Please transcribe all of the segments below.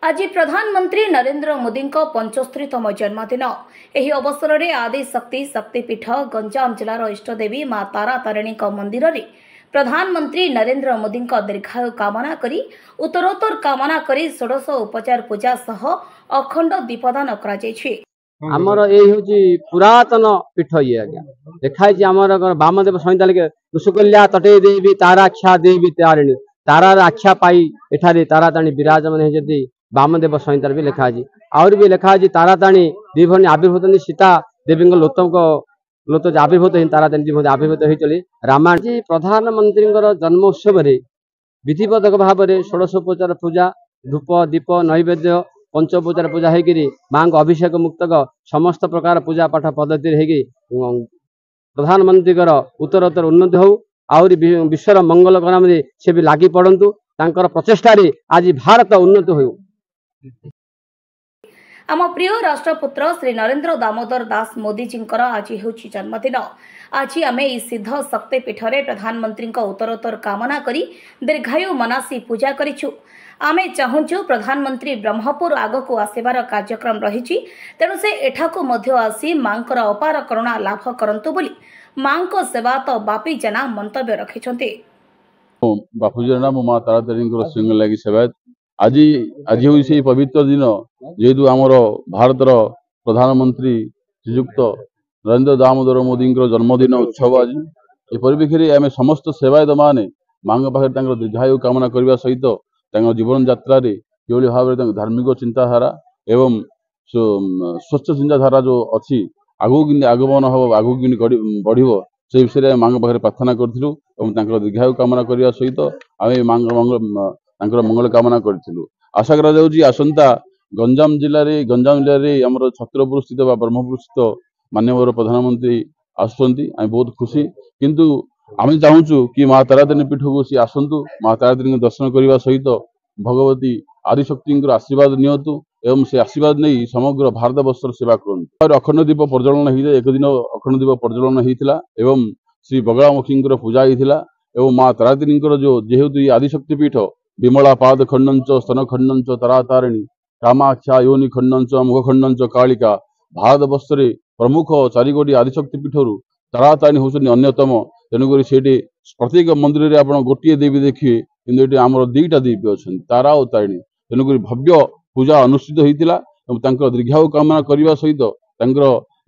आज प्रधानमंत्री नरेंद्र मोदी 75तम जन्मदिन। एही अवसर में आदि शक्ति शक्तिपीठ गंजाम जिलार इष्टदेवी मां तारा तारिणी मंदिर में प्रधानमंत्री नरेंद्र मोदी दीर्घायु कामना करी उत्तरोत्तर कामना करी षोडश उपचार पूजा सह अखंड दीपदान कर आमर ये पुरातन पीठ ये आज्ञा देखाई आमर वामदेव संहिता लिखे कुशुकल्या तटे देवी ताराख्या देवी तारिणी तारार आख्या पाई एठारे ताराताणी विराजमान होती वामदेव संहिता भी लिखाई आउर भी लिखाई ताराताणी दीभनी आविर्भूत सीता देवी लोत आविर्भूत ताराताणी आविर्भूत होती रामायण प्रधानमंत्री जन्मोत्सव विधिवत भाव में षोडशोपचार पूजा धूप दीप नैवेद्य पंचोपचार पूजा होगी माँ अभिषेक मुक्तक समस्त प्रकार पूजा पाठ पद्धति होगी प्रधानमंत्री उत्तरोत्तर उन्नति हो आउरी विश्वर मंगल काम से भी लगी पड़तु प्रचेषा आज भारत उन्नति हो। आम प्रिय राष्ट्रपुत्र श्री नरेंद्र दामोदर दास मोदी जी आज हूँ जन्मदिन। आज आम सिद्ध शक्तिपीठ में प्रधानमंत्री उत्तरोत्तर कामना करी दीर्घायु मनासी पूजा करिछु। आमे चाहूँ प्रधानमंत्री ब्रह्मपुर आग को आसबार कार्यक्रम रही तेणु से एठाकू मध्य आसी मां अपार करुणा लाभ करंतु बोली मां को सेवा तो बापी जना मंतव्य रखिछन्ते। बापू जना मो मां तारा तारिणी सिंह लगी सेवायत आज आज हूँ से पवित्र दिन जेहेतु आमर भारतर प्रधानमंत्री श्रीयुक्त नरेंद्र दामोदर मोदी जन्मदिन उत्सव आज ये परिप्रेक्षी आम समस्त सेवायत माने माँ पाखे दीर्घायु कामना करने सहित जीवन यात्रा कि भाव धार्मिक चिंताधारा एवं स्वच्छ चिंताधारा जो अच्छी आगू कि आगमन हम आगू कि बढ़ से विषय माँ पाखे प्रार्थना करूँ दीर्घायु कामना करने सहित आम माँ मंगल कामना करूँ। आशा करसंता गंजाम जिले में आम छत्रपुर स्थित ब्रह्मपुर स्थित माननीय प्रधानमंत्री आसुँच बहुत खुशी किंतु आम चाहूँ कि माँ तारातारिणी पीठ को सी आसतु माँ तारातारिणी दर्शन करने सहित भगवती आदिशक्ति आशीर्वाद नियतु एवं से आशीर्वाद नहीं समग्र भारत वर्षर सेवा करूँ। अखंड दीप प्रज्वलन होता एक दिन अखंड दीप प्रज्वलन होता एवं श्री बगलामुखी पूजा होता एवं माँ तारातारिणी जो जेहेतु आदिशक्ति पीठ विमला पाद खंडंच स्तन खंडंच तारातारिणी कामाख्या योनि खंडंच मुख खंडंच कालिका भारत वर्ष प्रमुख चारिगोटी आदिशक्ति पीठर तारातारिणी होती अन्यतम तेणुक से प्रत्येक मंदिर में आप गोटे देवी देखिए कि आमर दुईटा देवी अच्छा तारा और तारिणी तेणुक भव्य पूजा अनुष्ठित होता दीर्घायु कामना करने सहित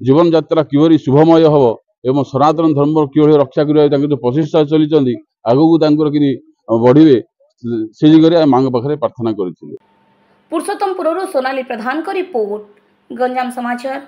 जीवन यात्रा किभली शुभमय हम एवं सनातन धर्म कि रक्षा कर प्रचेषा चली आगू कि बढ़े से दिगरे माँ पाखे प्रार्थना कर। पुरुषोत्तमपुर सोनाली प्रधान को रिपोर्ट गंजाम समाचार।